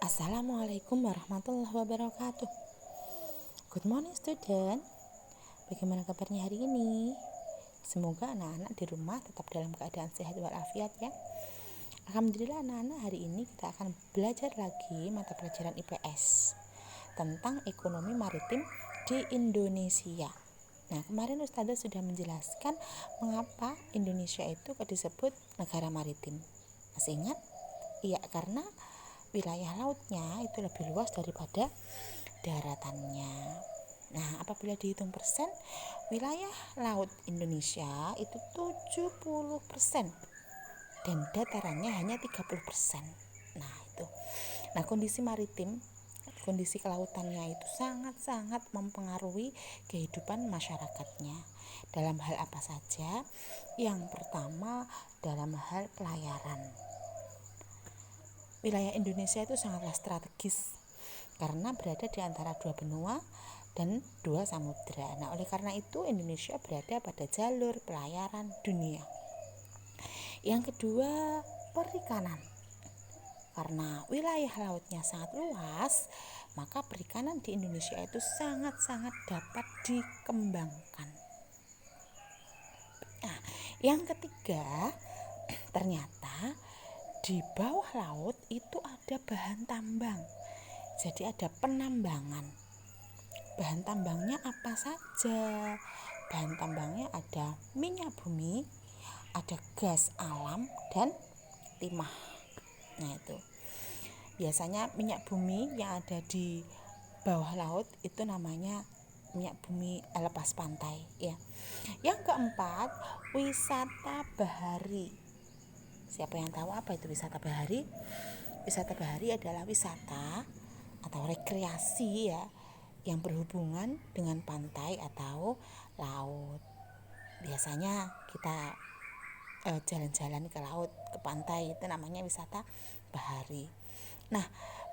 Assalamualaikum warahmatullahi wabarakatuh. Good morning student. Bagaimana kabarnya hari ini? Semoga anak-anak di rumah tetap dalam keadaan sehat walafiat ya. Alhamdulillah anak-anak, hari ini kita akan belajar lagi mata pelajaran IPS tentang ekonomi maritim di Indonesia. Nah, kemarin Ustazah sudah menjelaskan mengapa Indonesia itu disebut negara maritim. Masih ingat? Iya, karena wilayah lautnya itu lebih luas daripada daratannya. Nah, apabila dihitung persen, wilayah laut Indonesia itu 70% dan datarannya hanya 30%. Nah, itu. Nah, kondisi maritim, kondisi kelautannya itu sangat-sangat mempengaruhi kehidupan masyarakatnya. Dalam hal apa saja? Yang pertama, dalam hal pelayaran. Wilayah Indonesia itu sangatlah strategis karena berada di antara dua benua dan dua samudera. Nah, oleh karena itu Indonesia berada pada jalur pelayaran dunia. Yang kedua, perikanan. Karena wilayah lautnya sangat luas, maka perikanan di Indonesia itu sangat-sangat dapat dikembangkan. Nah, yang ketiga, ternyata di bawah laut itu ada bahan tambang. Jadi ada penambangan. Bahan tambangnya apa saja? Bahan tambangnya ada minyak bumi, ada gas alam, dan timah. Nah, itu. Biasanya minyak bumi yang ada di bawah laut itu namanya minyak bumi lepas pantai ya. Yang keempat, wisata bahari. Siapa yang tahu apa itu wisata bahari? Wisata bahari adalah wisata atau rekreasi ya yang berhubungan dengan pantai atau laut. Biasanya kita jalan-jalan ke laut, ke pantai, itu namanya wisata bahari. Nah,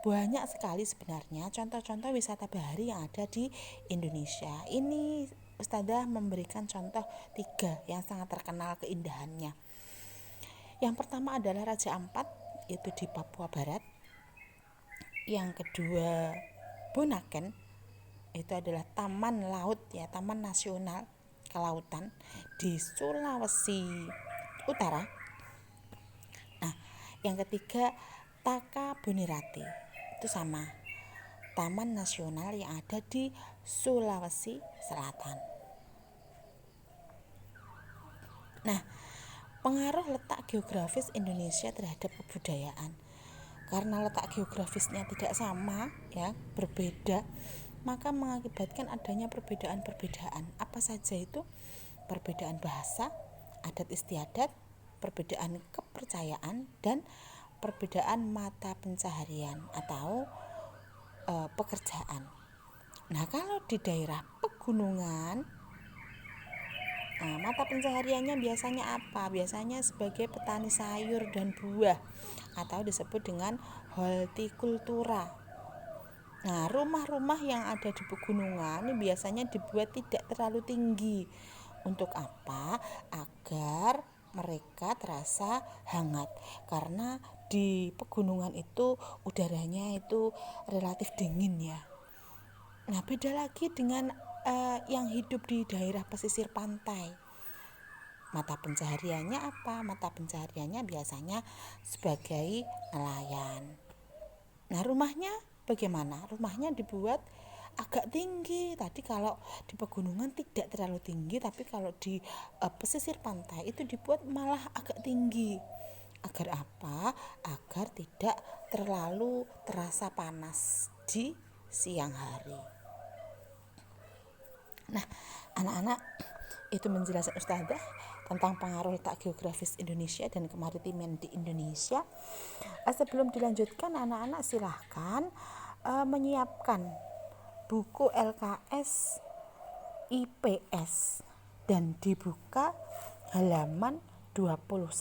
banyak sekali sebenarnya contoh-contoh wisata bahari yang ada di Indonesia. Ini Ustazah memberikan contoh 3 yang sangat terkenal keindahannya. Yang pertama adalah Raja Ampat, itu di Papua Barat. Yang kedua, Bunaken, itu adalah taman laut ya, taman nasional kelautan di Sulawesi Utara. Nah, yang ketiga, Taka Bonerate, itu sama, taman nasional yang ada di Sulawesi Selatan. Nah, pengaruh letak geografis Indonesia terhadap kebudayaan. Karena letak geografisnya tidak sama ya, berbeda, maka mengakibatkan adanya perbedaan-perbedaan. Apa saja itu? Perbedaan bahasa, adat istiadat, perbedaan kepercayaan, dan perbedaan mata pencaharian atau pekerjaan. Nah, kalau di daerah pegunungan, mata pencahariannya biasanya apa? Biasanya sebagai petani sayur dan buah atau disebut dengan hortikultura. Nah, rumah-rumah yang ada di pegunungan ini biasanya dibuat tidak terlalu tinggi. Untuk apa? Agar mereka terasa hangat. Karena di pegunungan itu udaranya itu relatif dingin ya. Nah, beda lagi dengan yang hidup di daerah pesisir pantai. Mata pencahariannya apa? Mata pencahariannya biasanya sebagai nelayan. Nah, rumahnya bagaimana? Rumahnya dibuat agak tinggi. Tadi kalau di pegunungan tidak terlalu tinggi, tapi kalau di pesisir pantai itu dibuat malah agak tinggi. Agar apa? Agar tidak terlalu terasa panas di siang hari. Nah, anak-anak, itu menjelaskan Ustazah tentang pengaruh letak geografis Indonesia dan kemaritiman di Indonesia. Sebelum dilanjutkan, anak-anak silahkan menyiapkan buku LKS IPS dan dibuka halaman 21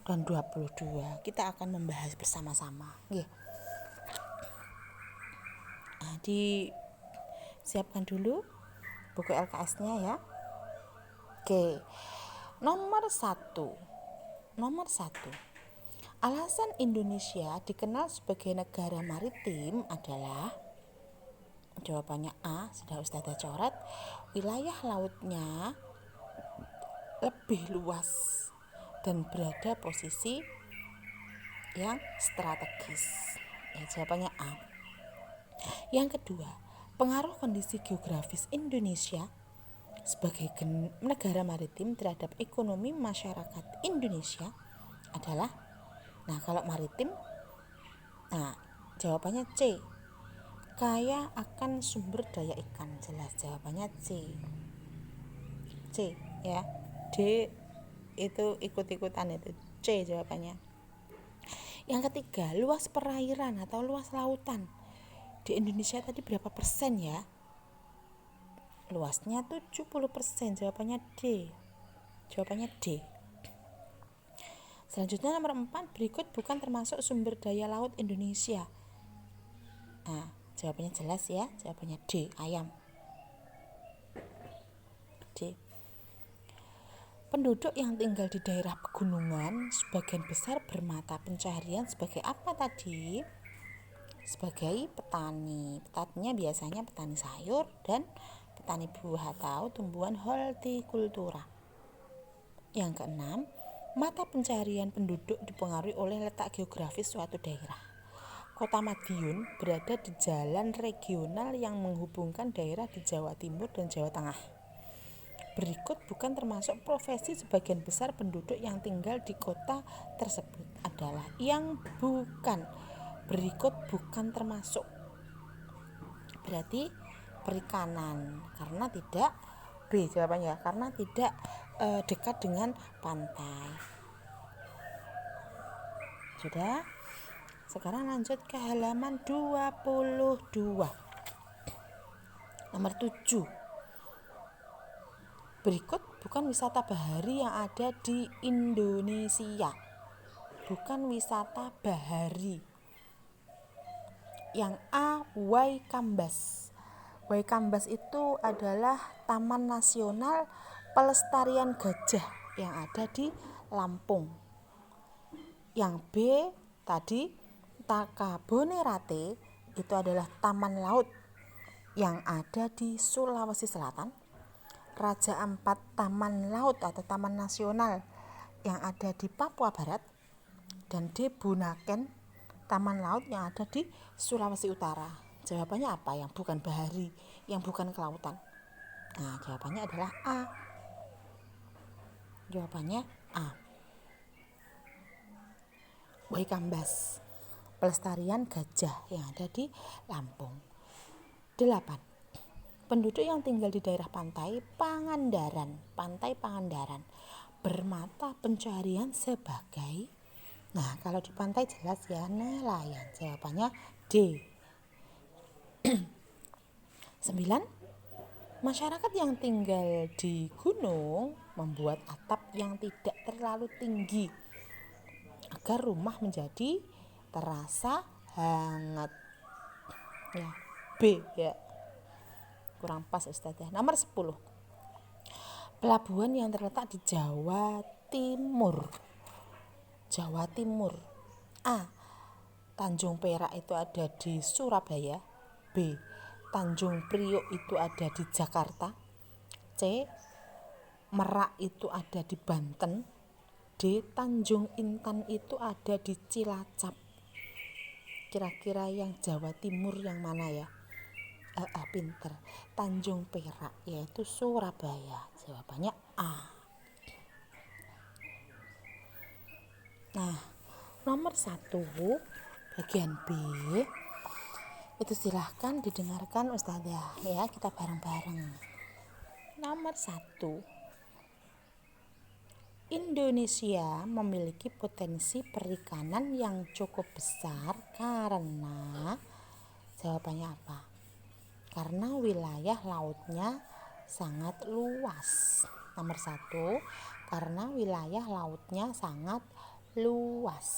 dan 22. Kita akan membahas bersama-sama. Nah, disiapkan dulu buku LKS-nya ya. Oke. Nomor 1. Alasan Indonesia dikenal sebagai negara maritim adalah, jawabannya A, sudah Ustazah coret, wilayah lautnya lebih luas dan berada posisi yang strategis. Ya, jawabannya A. Yang kedua, pengaruh kondisi geografis Indonesia sebagai negara maritim terhadap ekonomi masyarakat Indonesia adalah, nah kalau maritim, nah jawabannya C, kaya akan sumber daya ikan. Jelas jawabannya C. C ya. D itu ikut-ikutan, itu C jawabannya. Yang ketiga, luas perairan atau luas lautan di Indonesia tadi berapa persen ya? Luasnya 70%. Jawabannya D. Jawabannya D. Selanjutnya nomor 4, berikut bukan termasuk sumber daya laut Indonesia. Nah, jawabannya jelas ya. Jawabannya D, ayam. D. Penduduk yang tinggal di daerah pegunungan sebagian besar bermata pencaharian sebagai apa tadi? Sebagai petani. Petaninya biasanya petani sayur dan petani buah atau tumbuhan hortikultura. Yang keenam, mata pencaharian penduduk dipengaruhi oleh letak geografis suatu daerah. Kota Madiun berada di jalan regional yang menghubungkan daerah di Jawa Timur dan Jawa Tengah. Berikut bukan termasuk profesi sebagian besar penduduk yang tinggal di kota tersebut adalah yang bukan. Berikut bukan termasuk. Berarti perikanan, karena tidak, B jawabannya, karena tidak dekat dengan pantai. Sudah? Sekarang lanjut ke halaman 22. Nomor 7. Berikut bukan wisata bahari yang ada di Indonesia. Bukan wisata bahari. Yang A, Waikambas. Waikambas itu adalah Taman Nasional Pelestarian Gajah yang ada di Lampung. Yang B tadi, Takabonerate, itu adalah taman laut yang ada di Sulawesi Selatan. Raja Ampat Taman Laut atau Taman Nasional yang ada di Papua Barat. Dan D, Bunaken, taman laut yang ada di Sulawesi Utara. Jawabannya apa yang bukan bahari, yang bukan kelautan? Nah, jawabannya adalah A. Jawabannya A. Waikambas, pelestarian gajah yang ada di Lampung. 8. Penduduk yang tinggal di daerah pantai Pangandaran bermata pencaharian sebagai, nah kalau di pantai jelas ya, nelayan. Jawabannya D. 9. Masyarakat yang tinggal di gunung membuat atap yang tidak terlalu tinggi agar rumah menjadi terasa hangat. Ya, B ya. Kurang pas Ustazah. Nomor 10. Pelabuhan yang terletak di Jawa Timur. Jawa Timur. A, Tanjung Perak itu ada di Surabaya. B, Tanjung Priok itu ada di Jakarta. C, Merak itu ada di Banten. D, Tanjung Intan itu ada di Cilacap. Kira-kira yang Jawa Timur yang mana ya? Pinter. Tanjung Perak yaitu Surabaya. Jawabannya A. Nah, nomor 1 bagian B itu silahkan didengarkan Ustazah ya, kita bareng-bareng. Nomor 1, Indonesia memiliki potensi perikanan yang cukup besar karena, jawabannya apa? Karena wilayah lautnya sangat luas. Nomor 1, karena wilayah lautnya sangat luas.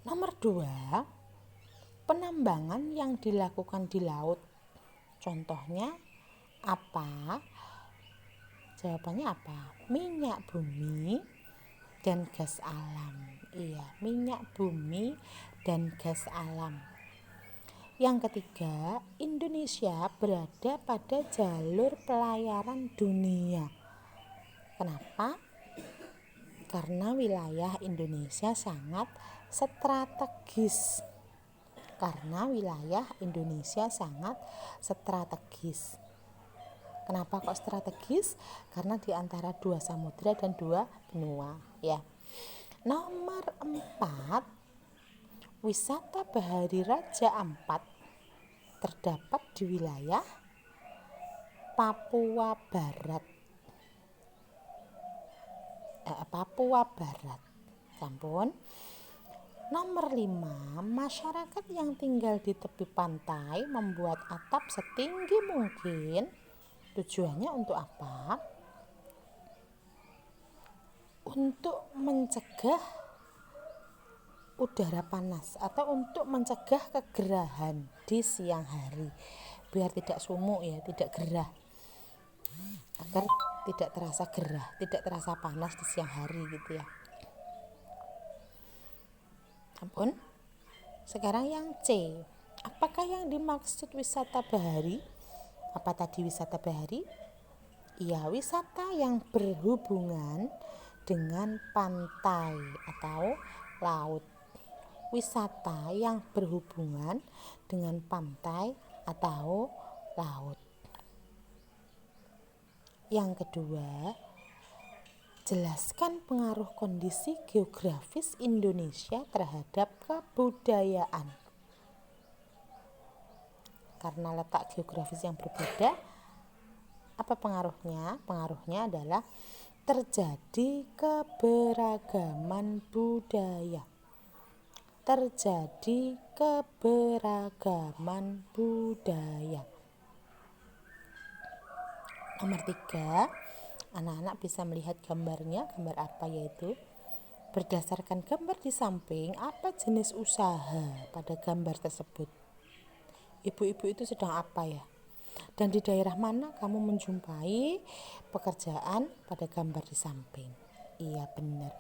Nomor 2, penambangan yang dilakukan di laut. Contohnya apa? Jawabannya apa? Minyak bumi, dan gas alam. Iya, minyak bumi dan gas alam. Yang ketiga, Indonesia berada pada jalur pelayaran dunia. Kenapa? Karena wilayah Indonesia sangat strategis. Kenapa kok strategis? Karena di antara 2 samudra dan 2 benua, ya. Nomor 4, wisata Bahari Raja Ampat terdapat di wilayah Papua Barat. Sampun. Nomor 5, masyarakat yang tinggal di tepi pantai membuat atap setinggi mungkin. Tujuannya untuk apa? Untuk mencegah udara panas atau untuk mencegah kegerahan di siang hari, biar tidak sumuk ya, tidak gerah, agar tidak terasa gerah, tidak terasa panas di siang hari gitu ya. Ampun. Sekarang yang C, apakah yang dimaksud wisata bahari? Apa tadi wisata bahari? Iya, wisata yang berhubungan dengan pantai atau laut. Wisata yang berhubungan dengan pantai atau laut. Yang kedua, jelaskan pengaruh kondisi geografis Indonesia terhadap kebudayaan. Karena letak geografis yang berbeda, apa pengaruhnya? Pengaruhnya adalah terjadi keberagaman budaya. Nomor 3, anak-anak bisa melihat gambarnya. Gambar apa yaitu? Berdasarkan gambar di samping, apa jenis usaha pada gambar tersebut? Ibu-ibu itu sedang apa ya? Dan di daerah mana kamu menjumpai pekerjaan pada gambar di samping? Iya, benar.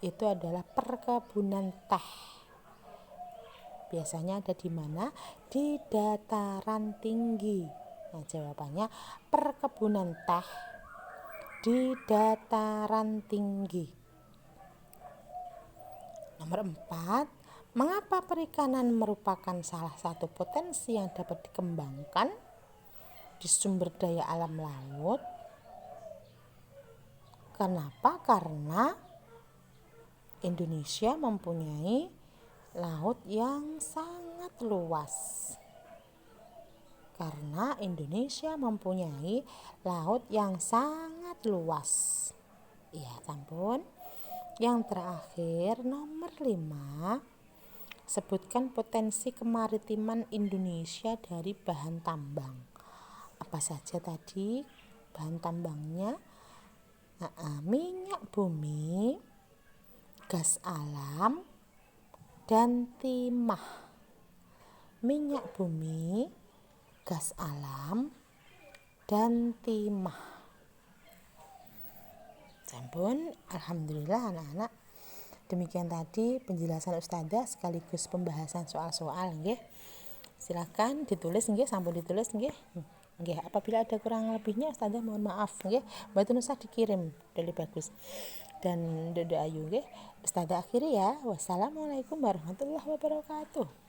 Itu adalah perkebunan teh. Biasanya ada di mana? Di dataran tinggi. Nah, jawabannya perkebunan teh di dataran tinggi. Nomor 4, mengapa perikanan merupakan salah satu potensi yang dapat dikembangkan di sumber daya alam laut? Kenapa? Karena Indonesia mempunyai laut yang sangat luas. Iya, sampun. Yang terakhir, nomor 5, sebutkan potensi kemaritiman Indonesia dari bahan tambang. Apa saja tadi bahan tambangnya? Minyak bumi, gas alam, dan timah. Minyak bumi, gas alam, dan timah. Sampun, alhamdulillah anak-anak. Demikian tadi penjelasan Ustazah sekaligus pembahasan soal-soal nggih. Silakan ditulis nggih, sampun ditulis nggih. Nggih, apabila ada kurang lebihnya Ustazah mohon maaf nggih. Mboten usah dikirim, lebih bagus. Dan doa ayu nggih. Ustazah akhiri ya. Wassalamualaikum warahmatullahi wabarakatuh.